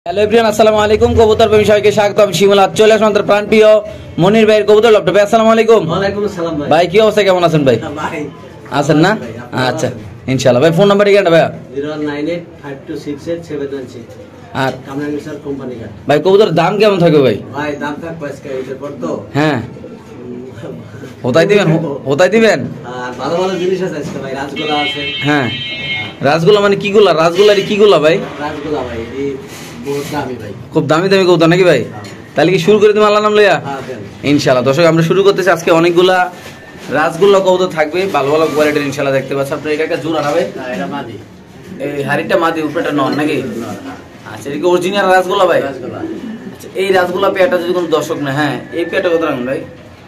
Hello everyone, আসসালামু আলাইকুম। কবুতর প্রেমী সবাইকে স্বাগতম। শিমুল আজ চলে আসলাম আমাদের প্রাণপ্রিয় মনির ভাইয়ের কবুতর লফটে। ভাই আসসালামু আলাইকুম। ওয়ালাইকুম আসসালাম ভাই। ভাই কি অবস্থা, কেমন আছেন ভাই? ভাই আছেন না? আচ্ছা ইনশাআল্লাহ। ভাই ফোন নাম্বার কি ভাই? 09852687796 আর কামরাঙ্গি স্যার কোম্পানি কার্ড। ভাই কবুতর দাম কেমন থাকবে ভাই? ভাই দাম থাক পাঁচকা এর পর তো হ্যাঁ হোতাই দিবেন, হোতাই দিবেন। আর ভালো ভালো জিনিস আছে আজকে ভাই। রাসগোলা আছে। হ্যাঁ রাসগোলা মানে কিগুলা? রাসগোলার কিগুলা ভাই? রাসগোলা ভাই এই বহুত দামি ভাই। খুব দামি দামি কবুতর নাকি ভাই? তাহলে কি শুরু করে দিই আল্লাহ নাম লইয়া? হ্যাঁ দেন ইনশাআল্লাহ। দর্শক আমরা শুরু করতেছি। আজকে অনেকগুলা রাসগোল্লা কবুতর থাকবে, ভালো ভালো কোয়ালিটির ইনশাআল্লাহ দেখতে পাচ্ছেন আপনারা। এটা একটা জোড়া না ভাই? এটা মাদি। এই হাড়িটা মাদি, উপরেটা নন নাকি? আচ্ছা এটা কি অরিজিনাল রাসগোল্লা ভাই? রাসগোলা। আচ্ছা এই রাসগোল্লা পেয়ারটা যদি কোনো দর্শক না, হ্যাঁ এই পেয়ারটা কত রাখুন ভাই?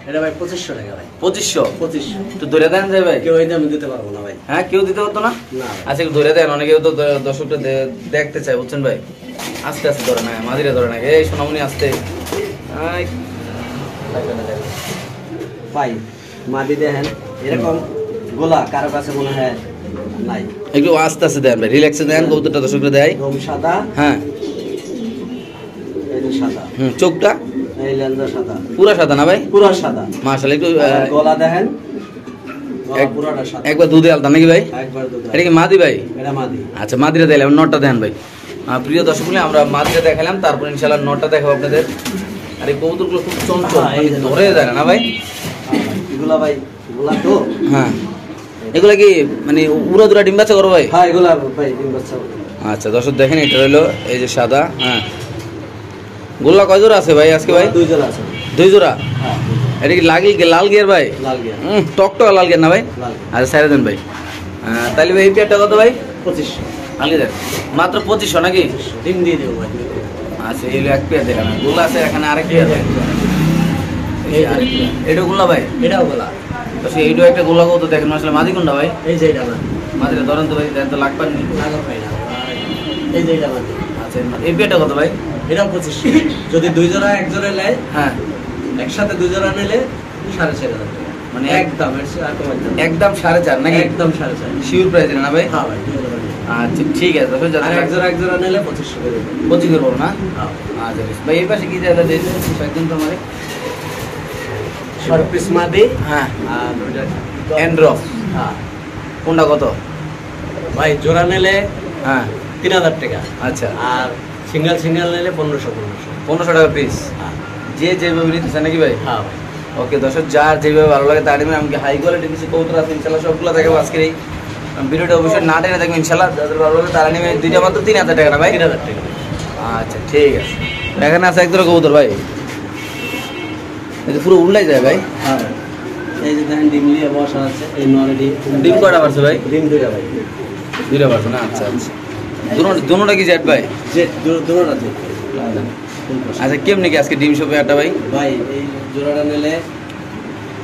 এটা ভাই 2500 টাকা ভাই। 2500? 2500 তো ধরে দেন যায় ভাই? কেউ এই দামে দিতে পারবো না ভাই। হ্যাঁ কেউ দিতে পারতো না? না আচ্ছা একটু ধরে দেন, অনেকেও তো দর্শকটা দেখতে চায় বুঝছেন ভাই। আস্তে আস্তে ধরে না, মাদিরে ধরে না। এই সোনামণি আস্তে। আই ভাই মাদি দেখেন এরকম গোলা কারো কাছে মনে হয় নাই। একটু আস্তে আস্তে দেন ভাই, রিল্যাক্সে দেন। কবুতরটা দর্শকরা দেয়। রং সাদা। হ্যাঁ এই যে সাদা। চোখটা এই লেন্সা সাদা। পুরা সাদা না ভাই? পুরো সাদা। মাশাআল্লাহ। একটু গলা দেখেন, গলা পুরোটা সাদা। একবার দুধে আলতা নাকি ভাই? একবার দুধ। এটা কি মাদি ভাই? এটা মাদি। আচ্ছা মাদিরা দিলাম, নটটা দেন ভাই। প্রিয় দর্শক বলে আমরা মাদিরা দেখালাম, তারপর ইনশাআল্লাহ নটটা দেখাবো আপনাদের। আর এই কবুতরগুলো খুব চঞ্চল, হ্যাঁ, এই যে ধরে যায় না ভাই? এগুলা ভাই এগুলা তো হ্যাঁ এগুলা কি মানে উড়া দুরা ডিম বাচ্চা করো ভাই? হ্যাঁ এগুলা ভাই ডিম বাচ্চা করে। আচ্ছা দর্শক দেখেন, এটা হলো এই যে সাদা। হ্যাঁ গোল্লা কয় জোড়া আছে ভাই আজকে ভাই? দুই জোড়া আছে। দুই জোড়া? হ্যাঁ এটা কি লাল গিয়ার ভাই? লাল গিয়া। টকটকা লাল গিয়ার না ভাই? লাল। আচ্ছা সাইরে দেন ভাই। তাহলে ভাই এই পেয়ারটা কত ভাই? 2500 আগে দেন মাত্র 2500 নাকি? ডিম দিয়ে দেবো ভাই। আচ্ছা এই এক পেয়ার দেখেন, গোলা আছে এখানে আরেক পেয়ার। এই আরেক পেয়ার। এটা গোলা ভাই? এটাও গোলা। আচ্ছা এইটাও একটা গোলা কত দেখেন। আসলে মাদি কোনটা ভাই? এই যে এটা মাদি। মাদিটা ধরেন তো ভাই, দেন তো লাগ পাননি। লাগা পাই না। এই যে এটা মাদি। আচ্ছা এই পেয়ারটা কত ভাই? এটাও 2500। যদি দুই জোড়া এক জোড়া নেয়, হ্যাঁ একসাথে দুই জোড়া নিলে 4500 টাকা। মানে একদম এর চেয়ে আর কমাই দেব। একদম 4.5 নাকি? একদম 4.5। শিওর প্রাইস না ভাই? হ্যাঁ ভাই দুই জোড়া নিলে। আচ্ছা ঠিক আছে। তবে আর এক জোড়া নিলে 2500 করে দেব। 25 করবো না? হ্যাঁ আচ্ছা ভাই এই পাশে কি জায়গা দিয়েছে একদম তো আমারে? শর্ট পিস মাদি। হ্যাঁ আর ওইটা এন্ড্রফ। হ্যাঁ কোনটা কত ভাই জোড়া নিলে হ্যাঁ 3000 টাকা। আচ্ছা আর সিঙ্গেল নিলে 1500। 1500 টাকা পিস। হ্যাঁ যে যেভাবে নিতেছে নাকি ভাই? হ্যাঁ ভাই। ওকে দর্শক যার যেভাবে ভালো লাগে তার নেবেন। আমাকে হাই কোয়ালিটি কিছু কবুতর আছে ইনশাল্লাহ, সবগুলো দেখাবো আজকের এই ভিডিওটা। অবশ্যই না টেনে দেখবেন ইনশাল্লাহ। যাদের ভালো লাগে তারা নেবেন। দুইটা মাত্র 3000 টাকা না ভাই? 3000 টাকা। আচ্ছা ঠিক আছে। এখানে আছে এক দুটো কবুতর ভাই, এই যে পুরো উল্লাই যায় ভাই। হ্যাঁ এই যে দেখেন ডিম নিয়ে বসা আছে। এই নরে ডিম কয়টা পারছে ভাই? ডিম দুইটা ভাই। দুইটা পারছে না? আচ্ছা আচ্ছা। দুটোটা কি জেট ভাই? যে দুটোটা আছে। আচ্ছা কেমনি কি আজকে ডিম শপে একটা ভাই? ভাই এই জোড়াটা নিলে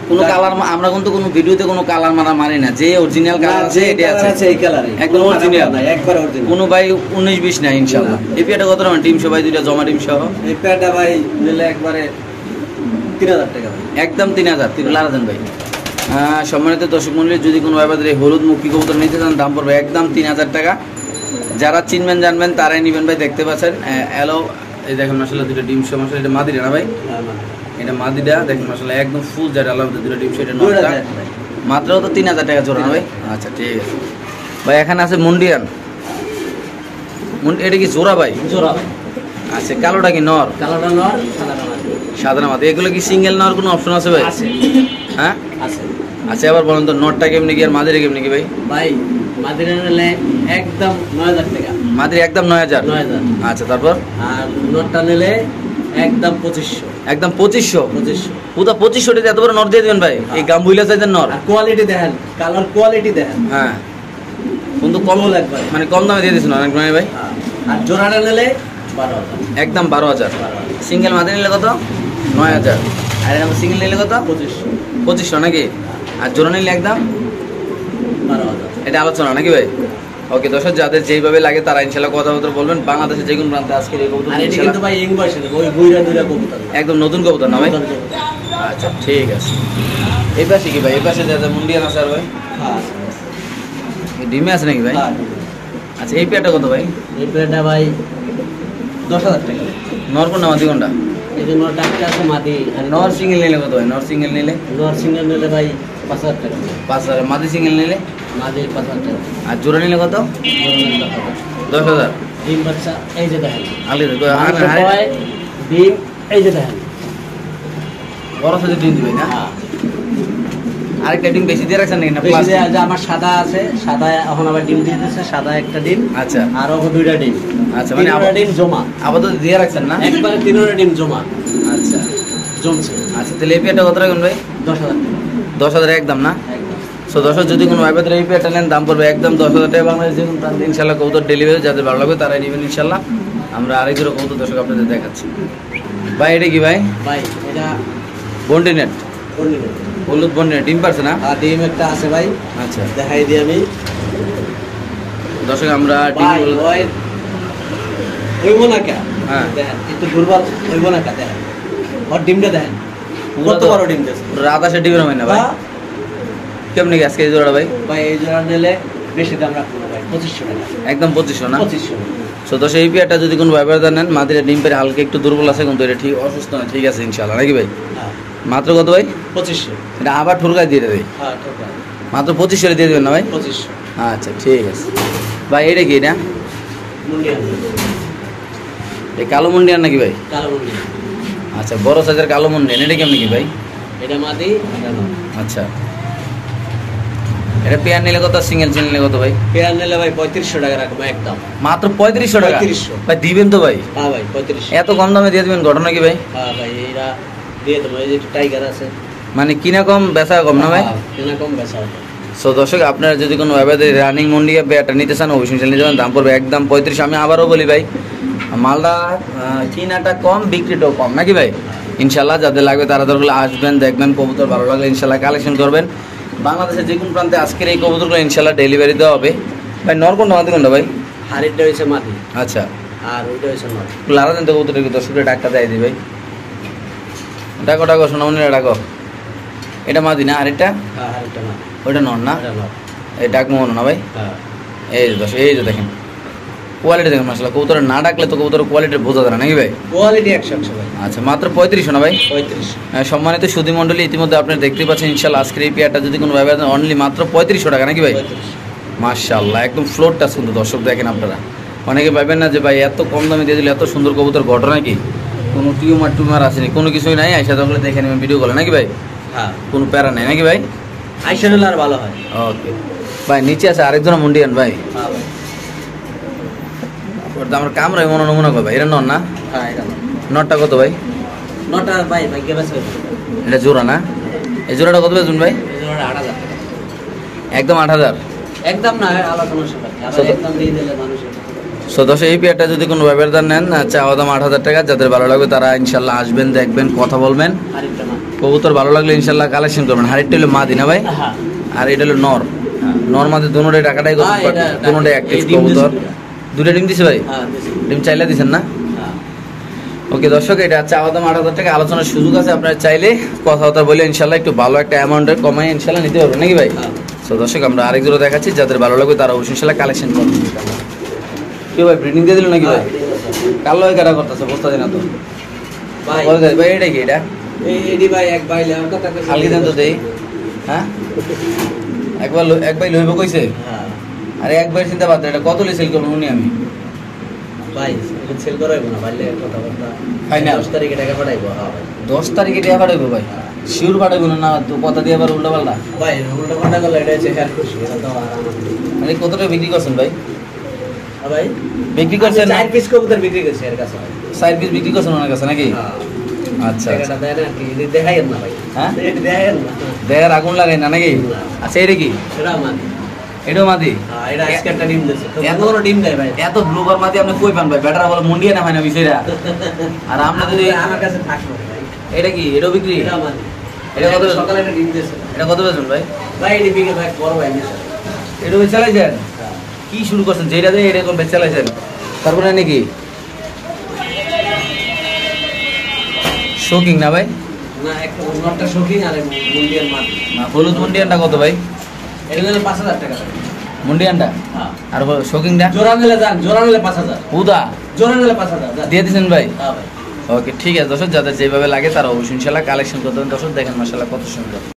কোনো কালার আমরা কিন্তু কোনো ভিডিওতে কোনো কালার মারি না। যে অরিজিনাল কালার আছে এটা আছে এই কালারে একদম অরিজিনাল না, একবার অরিজিনাল। কোনো ভাই 19-20 না ইনশাআল্লাহ। এই পেয়ারটা কত টাকা ডিম সবাই দুইটা জমা ডিম সহ? এই প্যাডটা ভাই নিলে একবারে 3000 টাকা ভাই। একদম 3000। 3000 দেন ভাই। সম্মানিত দর্শক মণ্ডলী, যদি কোনো ব্যাপারে হলুদ মুখী কবুতর নিতে চান দাম পড়বে একদম 3000 টাকা। যারা চিনবেন জানবেন তারাই নেবেন ভাই। দেখতে পাচ্ছেন এলো এই দেখেন মাশাআল্লাহ দুটো ডিম সহ। মাশাআল্লাহ এটা মাদিরা না ভাই? হ্যাঁ মানে এটা মাদিটা দেখেন মাশাআল্লাহ একদম ফুল জার আলাদা দুটো ডিম সহ। এটা দুইটা নটা দেন ভাই। মাত্র তো 3000 টাকা জোড়া না ভাই? আচ্ছা ঠিক আছে ভাই। এখানে আছে মুন্ডিয়ান। এটা কি জোড়া ভাই? জোড়া ভাই। আচ্ছা কালোটা কি নর? কালোটা নর, সাদাটা মাদি। সাধারণ মাদি। এগুলো কি সিঙ্গেল নেওয়ার কোনো অপশন আছে ভাই? আছে। হ্যাঁ আছে। আচ্ছা এবার বলুন তো নটটা কেমনি কি আর মাদিরা কেমনি কি ভাই? ভাই মাদিরা নিলে একদম 9000 টাকা। মাদিরা একদম 9000। 9000। আচ্ছা তারপর? আর নটটা নিলে একদম 2500। একদম 2500? 2500। পুরো 2500 টাকা এত বড় নর দিয়ে দিবেন ভাই? এই গাম্বুইলা সাইজের নর। আর কোয়ালিটি দেখেন, কালার কোয়ালিটি দেখেন। হ্যাঁ কিন্তু কম একবার মানে কম দামে দিয়ে দিচ্ছেন অনেক নয় ভাই? আর জোড়াটা নিলে 12000। একদম 12000। সিঙ্গেল মাদি নিলে কত? 9000। আর এরকম সিঙ্গেল নিলে কত? 2500। 2500 নাকি? আর জোড়া নিলে একদম 12000। এটা আলোচনা নাকি ভাই? ওকে দর্শক যাদের যেইভাবে লাগে তারা ইনশাআল্লাহ কথাবার্তা বলবেন। বাংলাদেশে যে কোনো প্রান্তে আজকের এই কবুতর আর এটা কিন্তু ভাই ইং বয়সে ওই বুইরা দুইটা কবুতর। একদম নতুন কবুতর না ভাই? আচ্ছা ঠিক আছে। এই পাশে কি ভাই? এই পাশে দাদা মুন্ডিয়ান আছে আর ভাই? হ্যাঁ ডিমে আছে নাকি ভাই? হ্যাঁ। আচ্ছা এই পেয়ারটা কত ভাই? এই প্লেটটা ভাই 10,000 টাকা। নর কোনটা মাদি কোনটা? এই যে নর ডাক্তার আছে মাদি, আর নর সিঙ্গেল নিলে কত ভাই? নর সিঙ্গেল নিলে নর সিঙ্গেল নিলে ভাই 5,000 টাকা, 5,000, মাদি সিঙ্গেল নিলে? মাদি 5,000 টাকা, আর জোড়া নিলে কত? জোড়া নিলে 10,000। 10,000। ডিম বাচ্চা এই যে দেখেন, আগে মানুষ কয় ডিম এই যে দেখেন। বড় সাইজের ডিম দিবে না? হ্যাঁ। আরেকটা ডিম বেশি দিয়ে রাখছেন নাকি না? বেশি plus? দেয়া যে আমার সাদা আছে, সাদা এখন আবার ডিম দিয়ে দিতেছে, সাদা একটা ডিম আচ্ছা আর ওকে 2টা ডিম, আচ্ছা, মানে 3টা ডিম জমা, আপাতত দিয়ে রাখছেন না? একবারে 3টা ডিম জমা আচ্ছা জমছে। আচ্ছা, তাহলে এই পেয়ারটা কত রাখবেন ভাই? 10,000 টাকা 10,000 একদম না? একদম। সো দর্শক, যদি কোনো ভাইবাদের এই পেয়ারটা নেন দাম পড়বে একদম 10,000 টাকা। বাংলাদেশ যে কোনো প্রান্তে ইনশাল্লাহ কবুতর ডেলিভারি, যাদের ভালো লাগবে তারাই নেবেন ইনশাল্লাহ। আমরা আরেক জোড়া কবুতর দর্শক আপনাদের দেখাচ্ছি। ভাই এটা কি ভাই? ভাই এটা বন্ডিনেট, কোনদিকে? হলুদ বন্ডিনেট, ডিম পারছে না? আর ডিম একটা আছে ভাই, আচ্ছা দেখাই দিই আমি। দর্শক, আমরা ভাই ডিম ওই হইব না কে? হ্যাঁ। দেখেন একটু দুর্বল হইব না কে? দেখেন ওর ডিমটা দেখেন কত বড় ডিম দিয়েছে। রাত আসে ডিমের হয় না ভাই? কেমনি কি আজকে এই জোড়াটা ভাই? ভাই এই জোড়া নিলে বেশি দাম রাখবো না ভাই, 2500 টাকা। একদম 2500 না? 2500 সো দর্শক, এই পেয়ারটা যদি কোনো ভাইবারদার নেন, মাদিরা ডিম পেরে হালকা একটু দুর্বল আছে, কিন্তু এটা ঠিক অসুস্থ না, ঠিক আছে ইনশাল্লাহ, নাকি ভাই? হ্যাঁ মাত্র কত ভাই? 2500। এটা আবার ঠুরকায় দিয়ে দেবে? হ্যাঁ ঠিক আছে, মাত্র 2500 দিয়ে দেবেন না ভাই? 2500 আচ্ছা ঠিক আছে ভাই। এটা কি এটা? মুন্ডিয়ান, এই কালো মুন্ডিয়ান নাকি ভাই? কালো মুন্ডিয়ান। আচ্ছা, বড় সাইজের কালো মুন্ডিয়ান, এটা কেমন কি ভাই? এটা মাদি, এটা নর। আচ্ছা, এটা পেয়ার নিলে কত, সিঙ্গেল নিলে কত ভাই? পেয়ার নিলে ভাই 3500 টাকা রাখবো একদম। মাত্র 3500 টাকা? 3500 ভাই দিবেন তো ভাই? হ্যাঁ ভাই 3500। এত কম দামে দিয়ে দিবেন, ঘটনা কি ভাই? হ্যাঁ ভাই এরা দিয়ে দেবো, এই যে টাইগার আছে। মানে কিনা কম বেচা কম না ভাই? হ্যাঁ, কেনা কম বেচা হবে। সো দর্শক, আপনারা যদি কোনো ভাইবাদের রানিং মুন্ডিয়া পেয়ারটা নিতে চান, অবশ্যই নিতে যাবেন, দাম পড়বে একদম 3500। আমি আবারও বলি ভাই, মালদা কিনাটা কম, বিক্রিটাও কম, নাকি ভাই? ইনশাল্লাহ যাদের লাগবে তারা দরকার আসবেন, দেখবেন, কবুতর ভালো লাগলে ইনশাল্লাহ কালেকশন করবেন। বাংলাদেশের যে কোনো প্রান্তে আজকের এই কবুতরগুলো ইনশাল্লাহ ডেলিভারি দেওয়া হবে। ভাই নর কোনটা মাদি কোনটা ভাই? হাড়িটা হয়েছে মাদি আচ্ছা, আর ওইটা হয়েছে নর। লারা দেন তো কবুতরের দর্শকের ডাকটা দেয় দিই ভাই। ডাকো ডাকো, সোনামণিরা ডাকো। এটা মাদি না? আরেকটা হ্যাঁ হাড়িটা মাদি, ওইটা নর না? এটা নর। এই ডাক মোহন না ভাই? হ্যাঁ এই যে দর্শক, এই যে দেখেন কোয়ালিটি দেখেন, মাসাল্লাহ কবুতরের না ডাকলে তো কবুতরের কোয়ালিটি বোঝা যায় না, নাকি ভাই? কোয়ালিটি 100 ভাই। আচ্ছা, মাত্র 3500 না ভাই? 3500। সম্মানিত সুধী মণ্ডলী, ইতিমধ্যে আপনারা দেখতে পাচ্ছেন ইনশাল্লাহ আজকের এই পেয়ারটা যদি কোনো ভাই অনলি মাত্র 3500 টাকা, নাকি ভাই? 3500। মাশাআল্লাহ, একদম ফ্লোরটা সুন্দর। দর্শক দেখেন, আপনারা অনেকে ভাবেন না যে ভাই এত কম দামে দিয়ে দিলে এত সুন্দর কবুতর, ঘটনা কি? কোনো টিউমার আসেনি, কোনো কিছুই নাই, আইসা তাহলে দেখে নেবেন ভিডিও কলে, নাকি ভাই? হ্যাঁ কোনো প্যারা নেই, নাকি ভাই? আইসা নিলে আর ভালো হয়। ওকে ভাই, নিচে আছে আরেকজন মুন্ডিয়ান ভাই, হ্যাঁ ভাই। ওর দাম কামড়াই নমুনা কয় ভাই? এটা নর না? হ্যাঁ এটা নর। নরটা কত ভাই? নটা ভাই ভাগ্যে বেচা হবে। এটা জোড়া না? এই জোড়াটা কত বেচবেন ভাই? এই জন্য 8000 টাকা। একদম 8000? একদম না, আলোচনা সাপেক্ষে। আবার একদম দিয়ে দিলে মানুষের সো দর্শক, এই পেয়ারটা যদি কোনো ব্যবহারদার নেন, চাওয়া দাম 8000 টাকা। যাদের ভালো লাগবে তারা ইনশাল্লাহ আসবেন, দেখবেন, কথা বলবেন, হাড়িটা না। কবুতর ভালো লাগলে ইনশাল্লাহ কালেকশন করবেন। হারিটা হলো মাদি না ভাই? হ্যাঁ আর এটা হলো নর। নর মাদি দুটোটাই টাকাটাই হ্যাঁ, এটা দুটোটাই অ্যাক্টিভ এই ডিম কবুতর। দিছে। দুটো ডিম দিছে ভাই? হ্যাঁ দিছি। ডিম চাইলে দিছেন না? হ্যাঁ ওকে দর্শক, এটা চাওয়া দাম 8000 টাকা, আলোচনার সুযোগ আছে। আপনারা চাইলে কথাবার্তা বলে ইনশাল্লাহ একটু ভালো একটা অ্যামাউন্টের কমাই ইনশাল্লাহ নিতে পারবেন, নাকি ভাই? হ্যাঁ। সো দর্শক, আমরা আরেকজোড়া দেখাচ্ছি, যাদের ভালো লাগবে তারা অবশ্যই ইনশাল্লাহ কালেকশন করবেন। কি ভাই, ব্রিডিং দিয়ে দিল নাকি ভাই? কালো ভাই কারা করতেছে, বস্তা দিন না তো ভাই ভাই? এটা কি এটা? এই এডি ভাই এক বাইলে আমার কথা কইছে। হালকি দেন তো দেই। হ্যাঁ, এক ভাই লইব কইছে? হ্যাঁ আরে এক ভাই চিন্তা বাদ, এটা কত সেল করবো উনি? আমি ভাই এটা সেল করাইবো না, বাইলে কথা বলতা Final? 10 তারিখে টাকা পাঠাইবো। হ্যাঁ ভাই 10 তারিখে টাকা পাঠাইবো ভাই? শিওর পাঠাইবো না? তো কথা দিয়ে আবার উল্টা পাল্টা? ভাই উল্টা পাল্টা করলে এটা হচ্ছে হেয়ার খুশি, এটা তো আর আমার মানে কতটা বিক্রি করছেন ভাই? হ্যাঁ ভাই বিক্রি করছেন? 4 পিস কবুতর বিক্রি করছে এর কাছে ভাই। 4 পিস বিক্রি করছেন ওনার কাছে নাকি? হ্যাঁ আচ্ছা আচ্ছা। টাকাটা দেয় না কি, এটা দেখাইেন না ভাই। হ্যাঁ? এটা দেখাইেন না। দেখার আগুন লাগাই না নাকি? আচ্ছা, এটা কি? সেটা মানে এটাও মাদি? হ্যাঁ এটা আজকে একটা ডিম দিয়েছে, তো এত বড় ডিম দেয় ভাই। এত ব্লুবার মাদি আপনি কই পান ভাই? ব্যাটারা বলে মুন্ডিয়া না হয় না বিষয়টা। আর আমরা যদি আমার কাছে থাকলো ভাই। এটা কি, এটাও বিক্রি? এটা মানে এটা কত? সকালে একটা ডিম দিয়েছে এটা কত বেচবেন ভাই? ভাই, এটি বিকে ভাই বড় ভাই নিয়েছে। এটা বেচ চালাইছেন? হ্যাঁ কি শুরু করছেন? যেটা দেয় এটা কোন বেচ চালাইছেন? তারপরে নাকি শোকিং না ভাই? না, একটা নটটা শৌখিন আর মুন্ডিয়ান মাটি। না, হলুদ মুন্ডিয়ানটা কত ভাই? এটা নিলে 5000 টাকা লাগে। মুন্ডিয়ানটা হ্যাঁ আর শোকিংটা? জোড়া নিলে যান, জোড়া নিলে 5000। হুদা জোড়া নিলে 5000 দিয়ে দিচ্ছেন ভাই? হ্যাঁ ভাই। ওকে ঠিক আছে দর্শক, যাদের যেভাবে লাগে তারা অবশ্যই ইনশাল্লাহ কালেকশন করতে পারেন। দর্শক দেখেন মাশাআল্লাহ কত সুন্দর।